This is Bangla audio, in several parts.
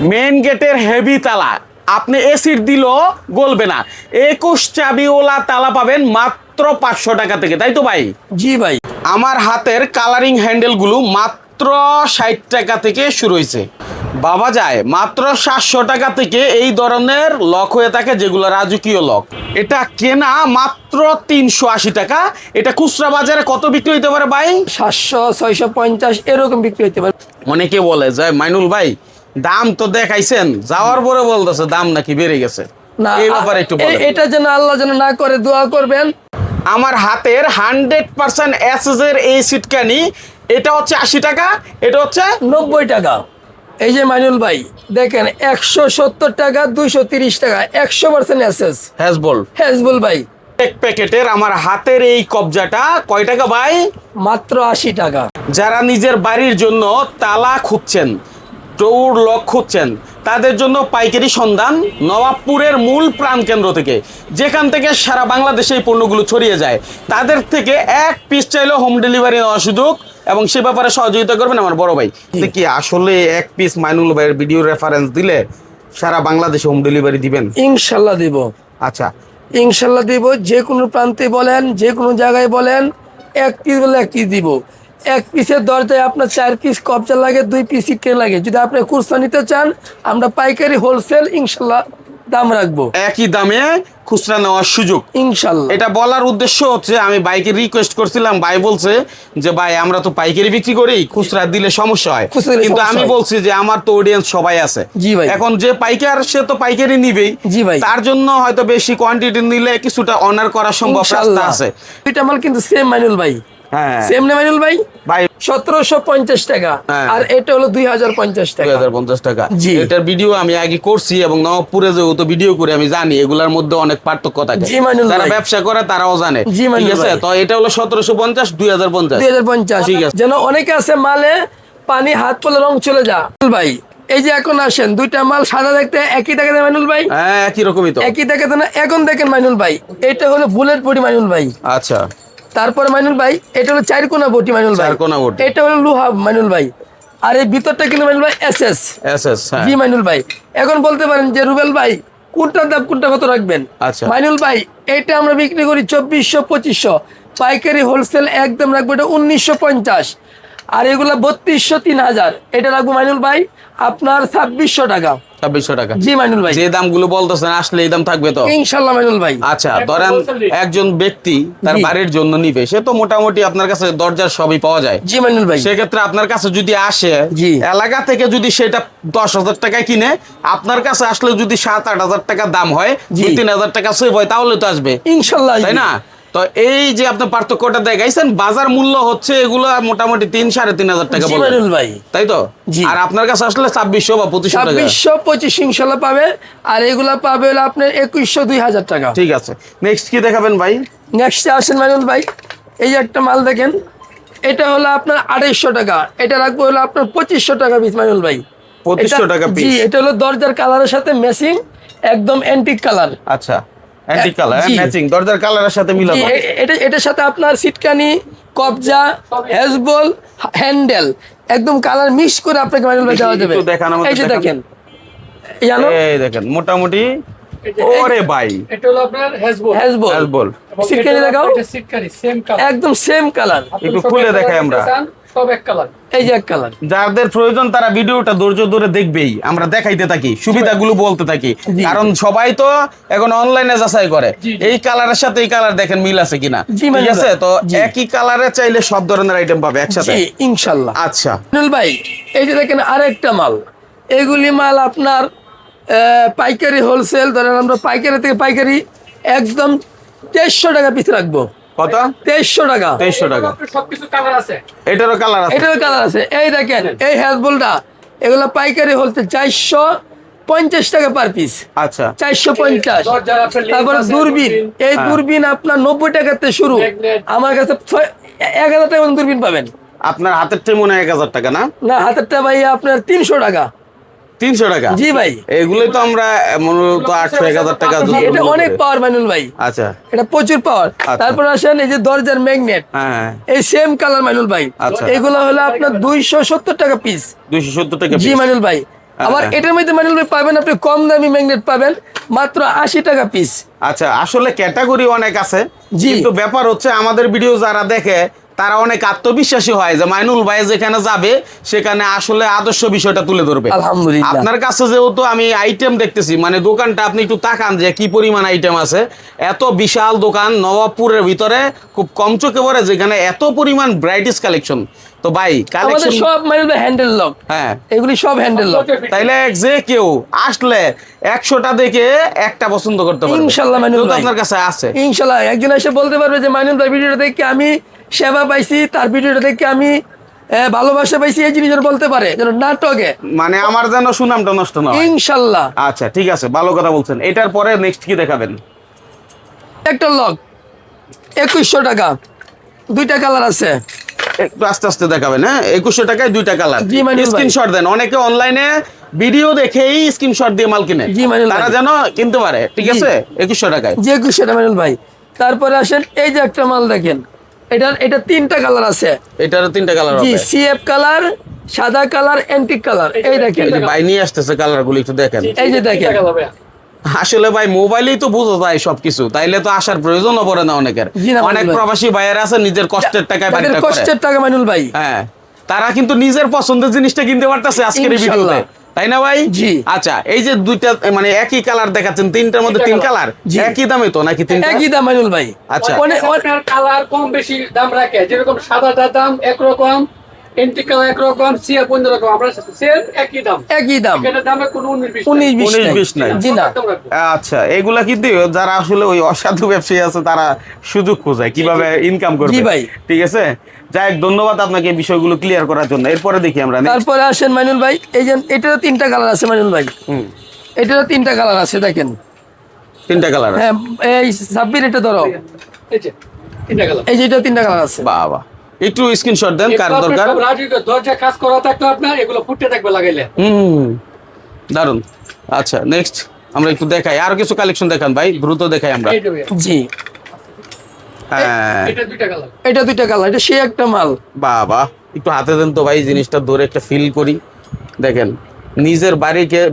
মেন গেটের হেভি তালা, আপনি এসিড দিলেও গলবে না। 21 চাবিওয়ালা তালা পাবেন মাত্র 500 টাকা থেকে, তাই তো ভাই? জি ভাই। আমার হাতের কালারিং হ্যান্ডেলগুলো মাত্র 60 টাকা থেকে শুরু হয়েছে। বাবা যায় মাত্র 700 টাকা থেকে এই ধরনের লক হয়ে থাকে, যেগুলো রাজকীয় লক। এটা কেনা মাত্র 380 টাকা। এটা খুচরা বাজারে কত বিক্রি হইতে পারে ভাই? 700, 650 এরকম বিক্রি হতে পারে। অনেকে বলে যে মাইনুল ভাই দাম তো দেখাইছেন, যাওয়ার পরে বলতেছে দাম নাকি বেড়ে গেছে। না, এই ব্যাপারে একটু বলেন। এটা যেন আল্লাহ যেন না করে, দোয়া করবেন। আমার হাতের 100% এসএস এর এই সিটকানি, এটা হচ্ছে 80 টাকা, এটা হচ্ছে 90 টাকা। এই যে মাইনুল ভাই দেখেন, 170 টাকা, 230 টাকা, 100% এসএস হ্যাজবল। হেজবুল ভাই। এক প্যাকেটের আমার হাতের এই কবজাটা কয় টাকা ভাই? মাত্র 80 টাকা। যারা নিজের বাড়ির জন্য তালা খুঁজছেন, ডোর লক খুঁজছেন, তাদের জন্য পাইকারি সন্ধান নবাবপুরের মূল প্রাণকেন্দ্র থেকে, যেখান থেকে সারা বাংলাদেশে এই পণ্যগুলো ছড়িয়ে যায়। তাদের থেকে এক পিস চাইলেও হোম ডেলিভারি নেওয়ার সুযোগ, এবং সে ব্যাপারে সহযোগিতা করবেন আমার বড় ভাই। কি আসলে এক পিস মাইনুল ভাইয়ের ভিডিও রেফারেন্স দিলে সারা বাংলাদেশে হোম ডেলিভারি দিবেন? ইনশাল্লাহ দিব। আচ্ছা, ইনশাল্লাহ দিব। যে কোনো প্রান্তে বলেন, যে কোনো জায়গায় বলেন, এক পিস বলে এক পিস দিব। এক পিসের দরজায় আপনার 4 পিস কবজা লাগে, 2 পিস সিটকে লাগে। যদি আপনি খুচরা নিতে চান, আমরা পাইকারি হোলসেল ইনশাল্লাহ দাম রাখবো। একই দামে খুচরা নেওয়ার সুযোগ ইনশাল্লাহ। এটা বলার উদ্দেশ্য হচ্ছে, আমি বাইকে রিকোয়েস্ট করছিলাম, ভাই বলছে যে ভাই আমরা তো পাইকারি বিক্রি করি, খুচরা দিলে সমস্যা হয়। খুচরা দিলে কিন্তু সমস্যা আমি হয়। বলছি যে আমার তো অডিয়েন্স সবাই আছে। জি ভাই। এখন যে পাইকার সে তো পাইকারি নিবেই। জি ভাই। তার জন্য হয়তো বেশি কোয়ান্টিটি নিলে কিছুটা অনার করা সম্ভব রাস্তা ইনশাল্লাহ আছে। এটা মাল কিন্তু সেম মাইনুল ভাই। হ্যাঁ সেম না মাইনুল ভাই? ভাই 1750 টাকা, হ্যাঁ। আর এটা হলো 2050 টাকা। 2050 টাকা। জি। এটার ভিডিও আমি আগে করছি, এবং নবাবপুরে যেহেতু ভিডিও করে আমি জানি এগুলার মধ্যে অনেক পার্থক্য থাকে। জি মাইনুল যারা ভাই। ব্যবসা করে তারাও জানে। জি ঠিক মাইনুল আছে, ভাই। তো এটা হলো 1750, 2050। 2050। ঠিক আছে। যেন অনেকে আছে মালে পানি হাত পড়লে রং চলে যা ভাই। এই যে এখন আসেন, দুইটা মাল সাদা দেখতে একই দেখে দেয় মাইনুল ভাই। হ্যাঁ একই রকমই তো। একই দেখে না। এখন দেখেন মাইনুল ভাই, এটা হলো বুলেট বডি মাইনুল ভাই। আচ্ছা, তারপরে মাইনুল ভাই এটা হলো 4 কোনা বটি মাইনুল ভাই। 4 কোনা বটি। এটা হলো লোহা মাইনুল ভাই। আর এই ভিতরটা কিন্তু মাইনুল ভাই এসএস। এসএস, হ্যাঁ। জি মাইনুল ভাই। এখন বলতে পারেন যে রুবেল ভাই কোনটার দাম কোনটা কত রাখবেন? আচ্ছা। মাইনুল ভাই এটা আমরা বিক্রি করি 2400, 2500। পাইকারি হোলসেল একদম রাখবো এটা 1950। আর এগুলা 3200, 3000। এটা রাখবো মাইনুল ভাই আপনার 2600 টাকা। 2600 টাকা। জি মাইনুল ভাই। যে দামগুলো বলতেছেন আসলে এই দাম থাকবে তো? ইনশাল্লাহ মাইনুল ভাই। আচ্ছা, ধরেন একজন ব্যক্তি তার জি। বাড়ির জন্য নিবে, সে তো মোটামুটি আপনার কাছে দরজার সবই পাওয়া যায়। জি মাইনুল ভাই। সেক্ষেত্রে আপনার কাছে যদি আসে, জি। এলাকা থেকে যদি সেটা 10,000 টাকায় কিনে, আপনার কাছে আসলে যদি 7-8 হাজার টাকা দাম হয়, জি। 2-3 হাজার টাকা সেভ হয়, তাহলে তো আসবে, ইনশাল্লাহ। তাই না? তো এই যে আপনি পার্থক্যটা দেখাইছেন, বাজার মূল্য হচ্ছে এগুলো মোটামুটি 3-3.5 হাজার টাকা জি বলে, মাইনুল ভাই। তাই তো? জি। আর আপনার কাছে আসলে 2600 বা 2500 টাকা। 2600, 2500 ইনশাল্লাহ পাবে। আর এগুলা পাবে হলো আপনার 2100, 2000 টাকা। ঠিক আছে, নেক্সট কি দেখাবেন ভাই? নেক্সট আসেন মাইনুল ভাই। এই যে একটা মাল দেখেন, এটা হলো আপনার 250 টাকা। এটা রাখবো হলো আপনার 2500 টাকা পিস মাইনুল ভাই। 2500 টাকা জি, পিস। এটা হলো দরজার কালারের সাথে ম্যাচিং, একদম অ্যান্টিক কালার। আচ্ছা, অ্যান্টিক কালার, জি। ম্যাচিং, দরজার কালারের সাথে মিলানো। এটার সাথে আপনার সিটকানি, কবজা, হেজবল, হ্যান্ডেল একদম কালার মিক্স করে আপনাকে মাইনুল ভাই দেওয়া যাবে। একটু দেখান আমাদের, এই যে দেখান। দেখেন, জানো এই দেখেন মোটামুটি। ওরে ভাই, এটা হলো আপনার হেজবল। হেজবল। হেজবল। সিটকানি দেখাও। এটা সিটকানি সেম কালার। একদম সেম কালার। একটু খুলে দেখাই আমরা। সব এক কালার। এই যে এক কালার। যাদের প্রয়োজন তারা ভিডিওটা ধৈর্য ধরে দেখবেই, আমরা দেখাইতে থাকি, সুবিধাগুলো বলতে থাকি। জি। কারণ সবাই তো এখন অনলাইনে যাচাই করে জি, জি। এই কালারের সাথে এই কালার দেখেন মিল আছে কিনা। জি, ঠিক মাইনুল আছে, ভাই। তো জি। একই কালারে চাইলে সব ধরনের আইটেম পাবে একসাথে। জি ইনশাল্লাহ। আচ্ছা, মাইনুল ভাই এই যে দেখেন আরেকটা মাল। এগুলি মাল আপনার পাইকারি হোলসেল, ধরেন আমরা পাইকারি থেকে পাইকারি একদম 2300 টাকা পিস রাখবো। কত? 2300 টাকা। 2300 টাকা। সবকিছু কালার আছে। এটারও কালার আছে। এটারও কালার আছে। এই দেখেন এই হেজবলটা, এগুলো পাইকারি হোলসেল 450 টাকা পার পিস। আচ্ছা, 450। দরজার আপনার লেন্স তারপরে আছে, দূরবীন, এই হ্যাঁ। দূরবীন আপনার 90 টাকাতে শুরু। ম্যাগনেট। আমার কাছে 1000 টাকা দূরবীন পাবেন। আপনার হাতের টে মনে হয় 1000 টাকা না? না, হাতেরটা ভাই আপনার 300 টাকা। 300 টাকা? জি ভাই। এগুলোই তো আমরা মূলত 800-1000 টাকা জি, দুটো এটা মূল্য অনেক করে। পাওয়ার মাইনুল ভাই। আচ্ছা, এটা প্রচুর পাওয়ার। আচ্ছা। তারপর আসেন এই যে দরজার ম্যাগনেট, হ্যাঁ, এই সেম কালার মাইনুল ভাই। আচ্ছা। এগুলো হলো আপনার 270 টাকা পিস। 270 টাকা জি piece। মাইনুল ভাই। আবার এটার মধ্যে মাইনুল ভাই পাবেন আপনি কম দামি ম্যাগনেট পাবেন মাত্র 80 টাকা পিস। আচ্ছা, আসলে ক্যাটাগরি অনেক আছে, জি। কিন্তু ব্যাপার হচ্ছে আমাদের ভিডিও যারা দেখে তারা অনেক আত্মবিশ্বাসী হয় যে মাইনুল ভাই যেখানে যাবে সেখানে আসলে আদর্শ বিষয়টা তুলে ধরবে। আলহামদুলিল্লাহ। আপনার কাছে যেহেতু আমি আইটেম দেখতেছি, মানে দোকানটা আপনি একটু তাকান যে কি পরিমাণ আইটেম আছে। এত বিশাল দোকান নবাবপুরের ভিতরে, খুব কম চোখে পড়ে যেখানে এত পরিমাণ ব্রাইটিস কালেকশন। তো ভাই আমাদের কালেকশন, সব মাইনুল ভাই হ্যান্ডেল লক, হ্যাঁ এগুলি সব হ্যান্ডেল লক। তাইলে যে কেউ আসলে 100টা দেখে একটা পছন্দ করতে পারবে ইনশাআল্লাহ মাইনুল যেহেতু ভাই। আপনার কাছে আছে। ইনশাআল্লাহ একজন এসে বলতে পারবে যে মাইনুল ভাই ভিডিওটা দেখে আমি সেবা পাইছি, তার ভিডিওটা দেখে আমি ভালোবাসা পাইছি, এই জিনিসটা বলতে পারে যেন নাটকে। মানে আমার যেন সুনামটা নষ্ট না হয়। ইনশাআল্লাহ। আচ্ছা ঠিক আছে, ভালো কথা বলছেন। এটার পরে নেক্সট কি দেখাবেন? একটা লক 2100 টাকা, দুইটা কালার আছে। একটু আস্তে আস্তে দেখাবেন। হ্যাঁ, 2100 টাকায় দুইটা কালার। জি, মাইনুল ভাই। স্ক্রিনশট দেন, অনেকে অনলাইনে ভিডিও দেখেই স্ক্রিনশট দিয়ে মাল কিনে, জি, মাইনুল তারা ভাই। যেন কিনতে পারে। ঠিক জি। আছে, 2100 টাকায়। যে 2100 টাকা মাইনুল ভাই। তারপরে আসেন এই যে একটা মাল দেখেন, এটা তিনটা কালার আছে। এটারও 3টা কালার জি, হবে। সিএফ কালার, সাদা কালার, অ্যান্টিক কালার। এই দেখেন, এই যে ভাই নিয়ে আসতেছে কালার গুলো, একটু দেখেন। এই যে দেখেন। আসলে ভাই মোবাইলেই তো বুঝো যায় সবকিছু, তাইলে তো আসার প্রয়োজনও পড়ে না অনেকের। জি না, অনেক মাইনুল ভাই। প্রবাসী ভাইয়ের আছে নিজের কষ্টের টাকায় তাদের বাড়িটা করে। কষ্টের টাকা মাইনুল ভাই। হ্যাঁ, তারা কিন্তু নিজের পছন্দের জিনিসটা কিনতে পারতেছে আজকের এই ভিডিওতে, ইনশাআল্লাহ। তাই না ভাই? জি। আচ্ছা, এই যে দুইটা মানে একই কালার দেখাচ্ছেন, তিনটার মধ্যে 3 কালার, জি। একই দামে তো নাকি 3টা? একই দাম মাইনুল ভাই। আচ্ছা। আপনার কালার কম বেশি দাম রাখে, যেরকম সাদাটার দাম একরকম, এন্টিক কালার একরকম, সিয়া 15 রকম, আমরা সেম একই দাম। একই দাম, এখানে দামে কোনো 19-20 19-20 নাই। জি না। আচ্ছা, এগুলা কিন্তু যারা আসলে ওই অসাধু ব্যবসায়ী আছে তারা সুযোগ খোঁজায় কিভাবে ইনকাম করবে। জি ভাই। ঠিক আছে, যাই হোক, ধন্যবাদ আপনাকে এই বিষয়গুলো ক্লিয়ার করার জন্য। এরপরে দেখি আমরা next। তারপরে আসেন মাইনুল ভাই, এই যে এটারও 3টা কালার আছে মাইনুল ভাই। হুম, এটারও 3টা কালার আছে দেখেন। 3টা কালার। হ্যাঁ, এই সাব্বির এটা ধরো, এই যে তিনটা কালার। এই যে এটা 3টা কালার আছে। বাহ বাহ, একটু স্ক্রিনশট দেন কার দরকার। দরজা কাজ করা থাকলে আপনার এগুলো ফুটে থাকবে লাগাইলে। হুম, দারুন। আচ্ছা, নেক্সট আমরা একটু দেখাই, আরো কিছু কালেকশন দেখান ভাই, দ্রুত দেখাই আমরা। এই যে ভাইয়া, জি, হ্যাঁ, এটা দুইটা কালার। এটা 2টা কালার, এটা সেই একটা মাল। বাহ বাহ, একটু হাতে দেন তো ভাই, জিনিসটা ধরে একটা ফিল করি। দেখেন, নিজের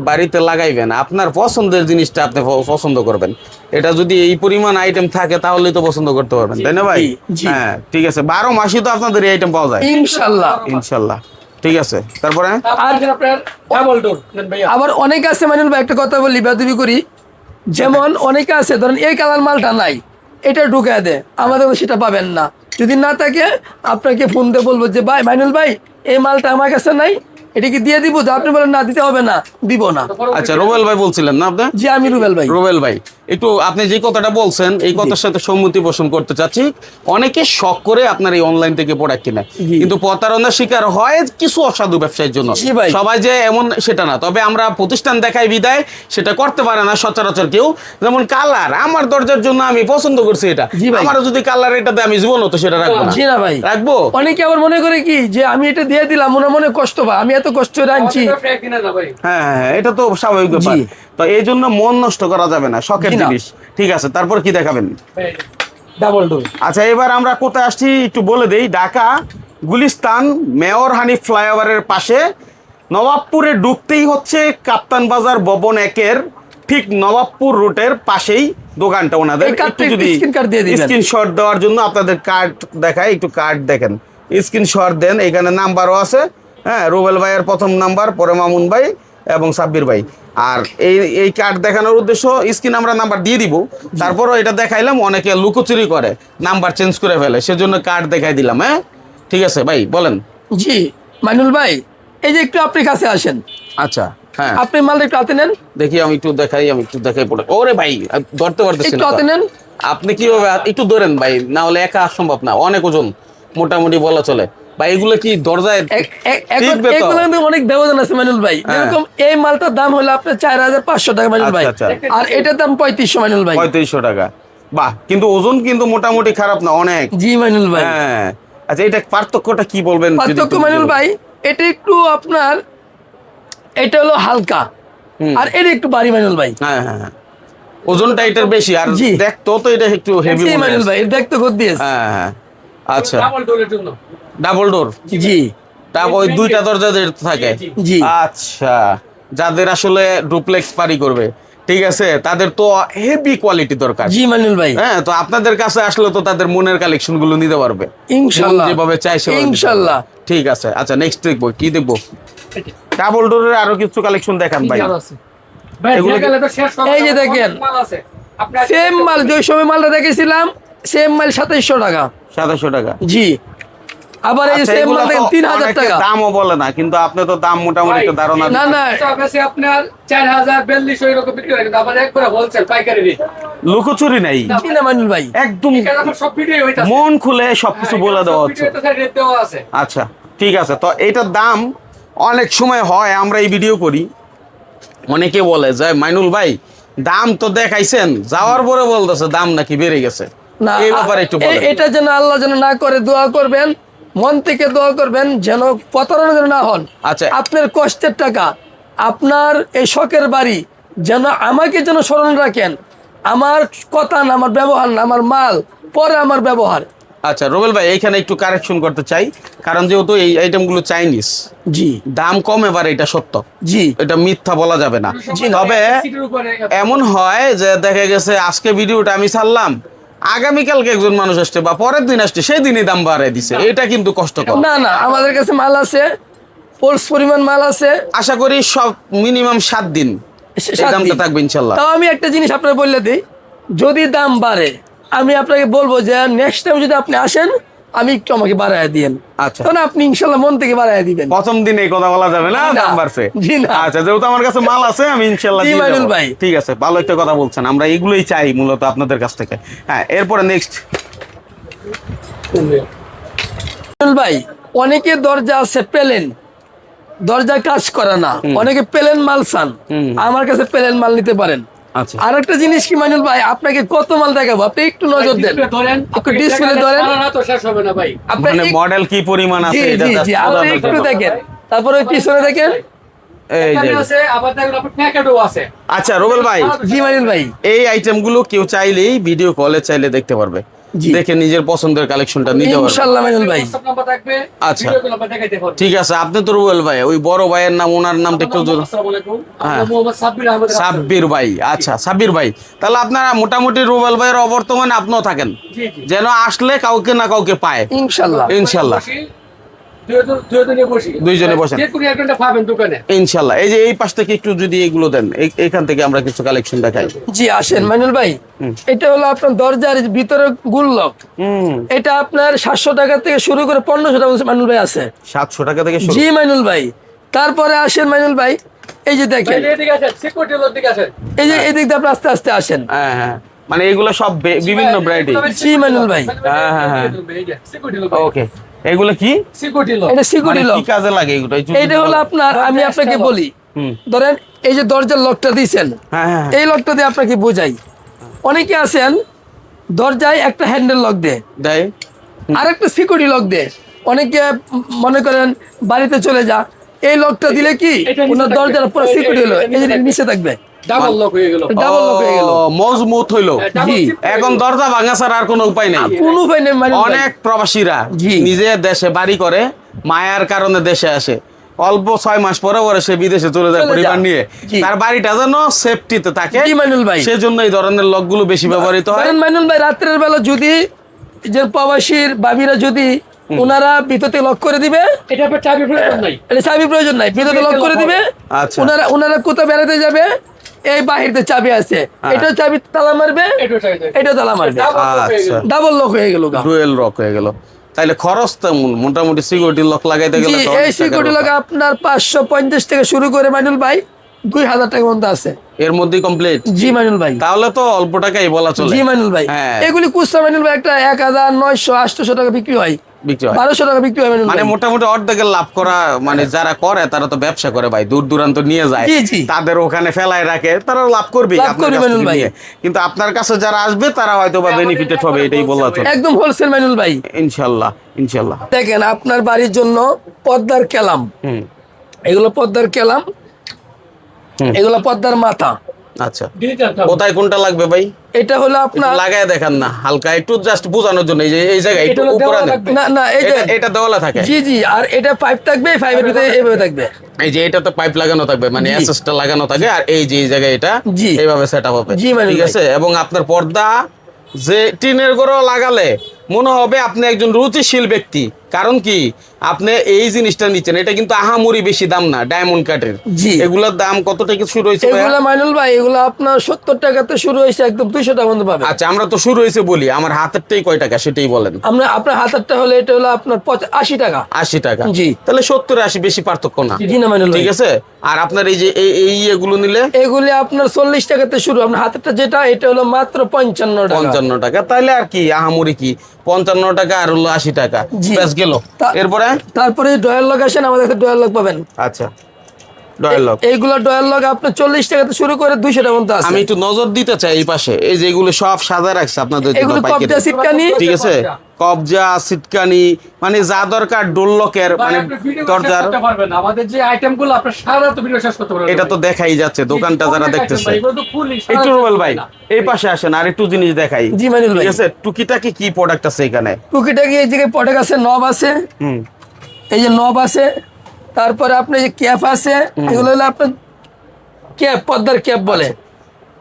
বাড়িতে লাগাইবেন, আপনার পছন্দের জিনিসটা আপনি পছন্দ করবেন। এটা যদি এই পরিমাণ আইটেম থাকে তাহলেই তো পছন্দ করতে পারবেন, তাই না ভাই? জি, জি। হ্যাঁ ঠিক আছে, 12 মাসই তো আপনাদের এই আইটেম পাওয়া যায় ইনশাআল্লাহ। ইনশাল্লাহ। ঠিক আছে, তারপরে আর আপনার ডাবল ডোর নেন ভাইয়া। আবার অনেক আছে মাইনুল ভাই, একটা কথা বলি বেয়াদবি করি, যেমন অনেকে আছে ধরেন এই কালার মালটা নাই, এটা ঢুকায় দেয়, আমাদের সেটা পাবেন না। যদি না থাকে আপনাকে ফোন দিয়ে বলবো যে ভাই মাইনুল ভাই এই মালটা আমার কাছে নাই, এটা কি দিয়ে দিব? তো আপনি বলেন না, দিতে হবে না, দিব না। আচ্ছা, রুবেল ভাই বলছিলেন না আপনি? জি, আমি রুবেল ভাই। রুবেল ভাই, একটু আপনি যে কথাটা বলছেন এই কথার সাথে সম্মতি পোষণ করতে চাচ্ছি। অনেকে শখ করে আপনার এই অনলাইন থেকে প্রোডাক্ট কিনে, জি। কিন্তু প্রতারণার শিকার হয় কিছু অসাধু ব্যবসায়ীর জন্য। জি ভাই। সবাই যে এমন সেটা না, তবে আমরা প্রতিষ্ঠান দেখাই বিদায় সেটা করতে পারে না সচরাচর কেউ। যেমন কালার, আমার দরজার জন্য আমি পছন্দ করছি এটা, জি ভাই। আমারও যদি কালার এটা দেয় আমি জীবনও তো সেটা রাখবো না। জি না ভাই, রাখবো। অনেকে আবার মনে করে কি যে আমি এটা দিয়ে দিলাম, মনে মনে কষ্ট পায়, আমি এত কষ্ট করে আনছি। আমাদের একদিনে না ভাই। হ্যাঁ হ্যাঁ হ্যাঁ, এটা তো স্বাভাবিক ব্যাপার। জি। তো এই জন্য মন নষ্ট করা যাবে না, শখের জি না। জিনিস। ঠিক আছে, তারপর কি দেখাবেন? Double door. আচ্ছা, এবার আমরা কোথায় আসছি একটু বলে দেই। ঢাকা গুলিস্তান মেয়র হানিফ ফ্লাইওভারের পাশে, নবাবপুরে ঢুকতেই হচ্ছে কাপ্তান বাজার ভবন 1-এর ঠিক নবাবপুর রুটের পাশেই দোকানটা ওনাদের। এই কার্ডটা একটু screen দিয়ে দিবেন। স্ক্রিনশট দেওয়ার জন্য আপনাদের কার্ড দেখায়, একটু কার্ড দেখেন, স্ক্রিনশট দেন। এখানে নাম্বারও আছে। হ্যাঁ, রুবেল ভাইয়ের প্রথম নাম্বার, পরে মামুন ভাই এবং সাব্বির ভাই। আর এই কার্ড দেখানোর উদ্দেশ্য, স্ক্রিন আমরা নাম্বার দিয়ে দিব, তারপরও এটা দেখাইলাম। অনেকে লুকোচুরি করে, নাম্বার চেঞ্জ করে ফেলে, সেজন্য কার্ড দেখাই দিলাম। হ্যাঁ ঠিক আছে ভাই, বলেন। জি মাইনুল ভাই, এই যে একটু আপনি কাছে আসেন, আচ্ছা, হ্যাঁ আপনি মালটা একটু হাতে নেন, দেখি, আমি একটু দেখাই পড়ে। ওরে ভাই, ধরতে পারতেছি একটু না হাতে তো। নেন। আপনি কিভাবে একটু ধরেন ভাই, না হলে একা সম্ভব না, অনেক ওজন মোটামুটি বলা চলে ভাই। এগুলো কি দরজায় টিকবে তো? এগুলো কিন্তু অনেক ব্যবধান আছে মাইনুল ভাই। হ্যাঁ। যেরকম এই মালটার দাম হলো আপনার 4500 টাকা মাইনুল ভাই, আচ্ছা, আচ্ছা। আর এটার দাম 3500 মাইনুল ভাই। 3500 টাকা। বাহ, কিন্তু ওজন কিন্তু মোটামুটি খারাপ না, অনেক। জি মাইনুল ভাই। হ্যাঁ, আচ্ছা, এটা পার্থক্যটা কি বলবেন? যদি পার্থক্য একটু মাইনুল বলেন। ভাই, এটা একটু আপনার, এটা হলো হালকা, হুম। আর এটা একটু ভারী মাইনুল ভাই। হ্যাঁ হ্যাঁ হ্যাঁ, ওজনটা এটার বেশি, আর জি। দেখতো তো এটা একটু হেভি জি মাইনুল ভাই, এটা দেখতে খুব দিয়েছে। হ্যাঁ হ্যাঁ, আচ্ছা। ডাবল ডোরের জন্য। ডাবল ডোর, জি ওই দুইটা দরজা যেটা থাকে। জি, জি। আচ্ছা, যাদের আসলে ডুপ্লেক্স বাড়ি করবে, ঠিক আছে, তাদের তো হেভি কোয়ালিটি দরকার। জি মাইনুল ভাই, হ্যাঁ, তো আপনাদের কাছে আসলে তো তাদের মনের কালেকশন গুলো নিতে পারবে ইনশাল্লাহ, মন যেভাবে চাই সেভাবে নিতে পারবে। ইনশাল্লাহ। ঠিক আছে, আচ্ছা নেক্সট দেখবো কি দেখবো? ডাবল ডোরের আরো কিছু কালেকশন দেখান ভাই। ভাই এগুলো কি- দেখালে তো শেষ হবে এই যে না, দেখেন। অনেক মাল আছে। আপনি সেম মাল, যে সময় মালটা দেখেছিলাম সেম মাল 2700 টাকা। 2700 টাকা। জি, আবার এই আচ্ছা, সেম এগুলো মাল তো দেখেন 3000 অনেকে টাকা। দামও বলে না, কিন্তু আপনি তো দাম মোটামুটি একটা ধারণা না, না। কাছে আপনার 4042 এরকম বিক্রি হয়, কিন্তু আবার একবারে হোলসেল পাইকারি রেট। লুকোচুরি নাই, জি না মাইনুল ভাই, একদম এরকম সব ভিডিও হইতাছে। মন খুলে সবকিছু বলে দেওয়া হচ্ছে। রেট দেওয়া আছে। আচ্ছা ঠিক আছে, তো এইটার দাম অনেক সময় হয় আমরা এই ভিডিও করি, অনেকে বলে যে মাইনুল ভাই দাম তো দেখাইছেন, যাওয়ার পরে বলতেছে দাম নাকি বেড়ে গেছে। না এই ব্যাপারে একটু বলেন। এটা যেন আল্লাহ যেন না করে, দোয়া করবেন, মন থেকে দোয়া করবেন যেন প্রতারণা যেন না হন। আচ্ছা। আপনার কষ্টের টাকা, আপনার এই শখের বাড়ি যেন আমাকে যেন স্মরণ রাখেন, আমার কথা না, আমার ব্যবহার না, আমার মাল পরে আমার ব্যবহার। আচ্ছা রুবেল ভাই, এইখানে একটু কারেকশন করতে চাই, কারণ যেহেতু এই আইটেমগুলো চাইনিজ, জি দাম কম, এবার এটা সত্য, জি এটা মিথ্যা বলা যাবে না। তবে সিটের উপরে এমন হয় যে দেখা গেছে আজকে ভিডিওটা আমি ছাড়লাম, আগামীকালকে একজন মানুষ আসছে বা পরের দিন আসছে, সেই দিনই দাম বাড়ায় দিছে, এটা কিন্তু কষ্টকর। না না, আমাদের কাছে মাল আছে, পোলস পরিমাণ মাল আছে। আশা করি সব মিনিমাম 7 দিন এই 7 দামটা দিন। থাকবে ইনশাল্লাহ। তাও আমি একটা জিনিস আপনার বললে দিই, যদি দাম বাড়ে আমি আপনাকে বলবো যে নেক্সট টাইম যদি আপনি আসেন আমি একটু আমাকে বাড়ায় দিয়েন, আচ্ছা। তখন আপনি ইনশাল্লাহ মন থেকে বাড়ায় দিবেন। প্রথম দিন এই কথা বলা যাবে না, জি না। দাম বাড়ছে। জি না। আচ্ছা, যেহেতু আমার কাছে মাল আছে আমি ইনশাল্লাহ জি দিয়ে মাইনুল দেবো। ভাই। ঠিক আছে, ভালো একটা কথা বলছেন, আমরা এগুলোই চাই মূলত আপনাদের কাছ থেকে। হ্যাঁ, এরপরে নেক্সট। মাইনুল ভাই, অনেকে দরজা আছে প্লেন, দরজা কাজ করে না, অনেকে প্লেন মাল চান, আমার কাছে প্লেন মাল নিতে পারেন। আচ্ছা, আর একটা জিনিস কি মাইনুল ভাই, আপনাকে কত মাল দেখাবো, আপনি একটু নজর দেন, ধরেন একটু ডিসপ্লে ধরেন, সারা রাত শেষ হবে না ভাই। আপনি মানে মডেল কি পরিমাণ জি আছে এটা জি just জি, আপনি বোঝানোর একটু জন্য। দেখেন, তারপরে ওই পিছনে দেখেন। এই যে, এখানে আছে, আবার দেখেন আপনার প্যাকেটও আছে। আচ্ছা রুবেল ভাই, জি মাইনুল ভাই, এই আইটেমগুলো কেউ চাইলেই ভিডিও কলে চাইলে দেখতে পারবে, জি। দেখে নিজের পছন্দের কালেকশনটা নিতে পারবে। ইনশাল্লাহ মাইনুল ভাই। WhatsApp নাম্বার থাকবে, আচ্ছা। ভিডিওগুলো আমরা দেখাইতে পারবো। ঠিক আছে, আপনি তো রুবেল ভাই, ওই বড় ভাইয়ের নাম, ওনার নামটা একটু আসসালামু আলাইকুম। হ্যাঁ। আমরা মোহাম্মদ সাব্বির আহমেদ রাসেল। সাব্বির ভাই। আচ্ছা সাব্বির ভাই, তাহলে আপনারা মোটামুটি রুবেল ভাইয়ের অবর্তমানে আপনিও থাকেন, জি জি। যেন আসলে কাউকে না কাউকে পায়। ইনশাল্লাহ ইনশাল্লাহ। বসি, দুজনে বসি। দুইজনে বসেন। যে কোনো একজনটা পাবেন দোকানে। ইনশাল্লাহ। এই যে এই পাশ থেকে একটু যদি এগুলো দেন, এইখান থেকে আমরা কিছু কালেকশন দেখাই। জি, আসেন মাইনুল ভাই। এটা হলো আপনার দরজার ভিতরে গুল্লক, এটা আপনার 700 টাকা থেকে শুরু করে 1500 টাকা মাইনুল ভাই আছে। 700 টাকা থেকে শুরু। জি মাইনুল ভাই, তারপরে আসেন মাইনুল ভাই, এই যে দেখেন, ভাই, এদিকে আসেন, সিকিউরিটি লোক দিকে আসেন। এই যে এদিক দিয়ে আপনি আস্তে আস্তে আসেন। হ্যাঁ হ্যাঁ, মানে এগুলো সব বিভিন্ন ভ্যারাইটি। জি মাইনুল ভাই। হ্যাঁ, হ্যাঁ, হ্যাঁ। সিকিউরিটি লোক। ওকে, এগুলো কি সিকিউরিটি লোক। এটা মানে সিকিউরিটি লক। কি কাজে লাগে এগুলো? এইটা হলো আপনার, আমি আপনাকে বলি, ধরেন এই যে দরজার লকটা দিয়েছেন, হ্যাঁ হ্যাঁ, এই লকটা দিয়ে আপনাকে বোঝাই। অনেকে আছেন দরজায় একটা হ্যান্ডেল লক দেয়, দেয়। আর একটা সিকিউরিটি লক দেয়। অনেকে মনে করেন বাড়িতে চলে যা, এই লকটা দিলে কি এটা নিচে ওনার থাকবে। দরজার পুরো সিকিউরিটি হলো, এই যে এটা নিচে থাকবে, ডাবল লক হয়ে গেল। ডাবল লক হয়ে গেল। ও, মজবুত হইলো। ডাবল জি। চিপ হয়ে এখন গেল। দরজা ভাঙা ছাড়া আর কোনো উপায় নেই। কোনো উপায় নেই মাইনুল ভাই। অনেক প্রবাসীরা জি। নিজের দেশে বাড়ি করে, মায়ার কারণে দেশে আসে, অল্প 6 মাস পরে পরে সে বিদেশে চলে যায় চলে পরিবার যায়। নিয়ে। জি। তার বাড়িটা যেন সেফটিতে থাকে, জি মাইনুল ভাই। সেজন্য এই ধরনের লকগুলো বেশি ব্যবহৃত হয়। ধরেন মাইনুল ভাই, রাত্রের বেলা যদি যে প্রবাসীর ভাবিরা যদি ওনারা ভিতরে লক করে দিবে, এটা আপনার চাবি প্রয়োজন নাই। এটা চাবি প্রয়োজন নাই, ভিতরে লক করে দিবে। আচ্ছা। ওনারা কোথাও বেড়াতে যাবে, এই বাহিরতে চাবি আছে, এটা চাবি তালা মারবে, এটাও চাবি দেয়। এটা তালা মারবে, ডাবল লক হয়ে গেল। আচ্ছা, ডাবল লক হয়ে গেল গা। ডুয়েল লক হয়ে গেল। তাইলে খরচ তেমন, মোটামুটি সিকিউরিটি লক লাগাইতে জি, গেলে তো এই অনেক টাকার সিকিউরিটি লক ব্যাপার। আপনার 550 থেকে শুরু করে মাইনুল ভাই 2000 টাকা পর্যন্ত আছে। এর মধ্যেই কমপ্লিট। জি মাইনুল ভাই। তাহলে তো অল্প টাকাই বলা চলে। জি মাইনুল ভাই, হ্যাঁ। এগুলি খুচরা মাইনুল ভাই একটা 1900 800 টাকা বিক্রি হয়, বিক্রি হয়। 1200 টাকা বিক্রি হয় মাইনুল মানে ভাই। মোটামুটি অর্ধেকের লাভ করা, মানে যারা করে তারা তো ব্যবসা করে ভাই, দূর দূরান্ত নিয়ে যায়, জি, জি। তাদের ওখানে ফেলায় রাখে, তারা লাভ করবে লাভ করবে মাইনুল ভাই। কিন্তু আপনার কাছে যারা আসবে তারা হয়তো বা বেনিফিটেড হবে, এটাই বলা চলে। একদম হোলসেল মাইনুল ভাই। ইনশাল্লাহ ইনশাল্লাহ। দেখেন আপনার বাড়ির জন্য পদ্মার কেলাম, হুম, এগুলো পদ্মার কেলাম, হুম। এগুলো পদ্মার মাথা। আচ্ছা, ডিজিটাল কোথায় কোনটা লাগবে ভাই? এটা হলো আপনার লাগায় দেখান না হালকা একটু জাস্ট বোঝানোর জন্য এই যে এই জায়গায় একটু এটা হলো উপরে দেওয়া আনেন। লাগবে। না না এই যে এটা দেওয়ালে থাকে জি জি, আর এটা পাইপ থাকবে, পাইপের ভিতরে এভাবে থাকবে। এই যে এটা তো পাইপ লাগানো থাকবে মানে জি। অ্যাসেসটা লাগানো থাকে আর এই যে এই জায়গায় এটা জি। এইভাবে সেটআপ হবে জি, মানে ঠিক ভাই। আছে এবং আপনার পর্দা যে টিনের ঘরও লাগালে মনে হবে আপনি একজন রুচিশীল ব্যক্তি কারণ কি আপনি এই জিনিসটা নিচ্ছেন এটা কিন্তু আহামরি বেশি দাম না ডায়মন্ড কাটের জি। এগুলোর দাম কত থেকে শুরু হয়েছে ভাইয়া? এগুলা মাইনুল ভাই, এগুলো আপনার 70 টাকাতে শুরু হয়েছে, একদম 200 টাকা পর্যন্ত পাবেন। আচ্ছা আমরা তো শুরু হয়েছে বলি আমার হাতেরটাই কয় টাকা সেটাই বলেন আপনার হাতেরটা হলে এটা হলো আপনার 80 টাকা। 80 টাকা জি। তাহলে 70-80 বেশি পার্থক্য না জি না মাইনুল ভাই, ঠিক আছে আর আপনার এই যে এই এগুলো নিলে এগুলি আপনার 40 টাকাতে শুরু। আপনার হাতেরটা যেটা এটা হলো মাত্র 55 টাকা। 55 টাকা তাহলে আর কি আহামরি কি 55 টাকা আর হলো 80 টাকা জি। ব্যাস গেল এরপরে তারপরে ডয়ার লক আসেন, আমাদের কাছে ডয়ার লক পাবেন। আচ্ছা ডয়াল লক এইগুলো ডয়ার লক আপনার 40 টাকাতে শুরু করে 200 টাকা পর্যন্ত আছে। আমি একটু নজর দিতে চাই এই পাশে এই যে এগুলো সব সাজা রাখছে আপনাদের জন্য এগুলো পাইকারি। কবজা সিটকানি। ঠিক আছে কবজা সিটকানি মানে যা দরকার ডোর লকের ভাই, মানে আপনি ভিডিও শেষ দরজার করতে পারবেন না। আমাদের যে আইটেমগুলো আপনার সারা তো ভিডিও শেষ করতে পারবেন এটা না তো ভাই। দেখাই যাচ্ছে দোকানটা যারা অনেক item দেখতেছে ভাই, এগুলো তো fully সারা একটু শেষ রুবেল করতে ভাই না। এই পাশে আসেন আর একটু জিনিস দেখাই জি মানিল ভাই, ঠিক আছে টুকিটাকি কি প্রোডাক্ট আছে এখানে টুকিটাকি এই জায়গায় পটেক আছে, নব আছে, হুম এই যে নব আছে, তারপরে আপনার যে ক্যাপ আছে, এগুলো হলো আপনার ক্যাপ, পদ্মার ক্যাপ বলে।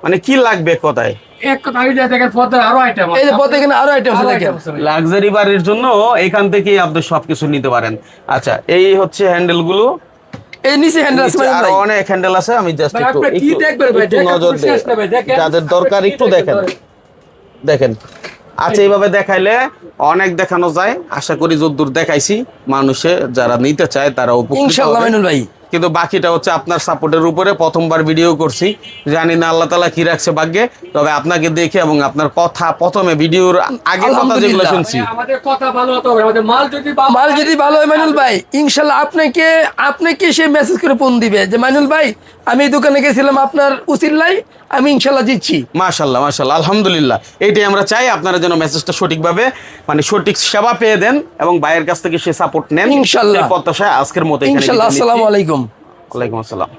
মানে কি লাগবে কোথায় এক কথা আইডিয়া দেখেন পর্দার আরো আইটেম এই যে পদ্মা এখানে আরো আইটেম আছে দেখেন। লাক্সারি বাড়ির জন্য এখান থেকেই আপনি সবকিছু নিতে পারেন আচ্ছা এই হচ্ছে হ্যান্ডেল গুলো এই নিচে হ্যান্ডেল আছে মানিল আরো ভাই। অনেক হ্যান্ডেল আছে আমি জাস্ট ভাই, একটু আপনি কি একটু- দেখবেন ভাই? একটু দেখা নজর কোনো শেষ না ভাই, দেখেন। যাদের দরকার আপনি কি একটু দেখবেন? দেখেন দেখেন আচ্ছা এইভাবে দেখাইলে অনেক দেখানো যায় আশা করি যতদূর দেখাইছি মানুষে যারা নিতে চায় তারা উপকৃত ইনশাআল্লাহ হবে। মানিল ভাই। কিন্তু বাকিটা হচ্ছে আপনার সাপোর্টের উপরে প্রথমবার ভিডিও করছি জানি না আল্লাহ তাআলা কি রাখছে ভাগ্যে তবে আপনাকে দেখে এবং আপনার কথা প্রথমে ভিডিওর আগে কথা যেগুলো আলহামদুলিল্লাহ। শুনছি ভাই, আমাদের কথা ভালো হতে হবে, আমাদের মাল যদি মাল যদি ভালো হয় মাইনুল ভাই, ইনশাল্লাহ আপনাকে সে মেসেজ করে ফোন দিবে যে মাইনুল ভাই আমি এই দোকানে গেছিলাম আপনার উসিল্লাই, আমি ইনশাল্লাহ দিচ্ছি। মাশাল্লাহ মাশাল্লাহ আলহামদুলিল্লাহ এইটাই আমরা চাই আপনারা যেন মেসেজটা সঠিকভাবে মানে সঠিক সেবা পেয়ে দেন এবং ভাইয়ের কাছ থেকে সে সাপোর্ট নেন ইনশাল্লাহ। এই প্রত্যাশায় আজকের মতো এখানে ইনশাল্লাহ। বিদায় নিচ্ছি। আসসালামু আলাইকুম। ওয়ালাইকুম আসসালাম।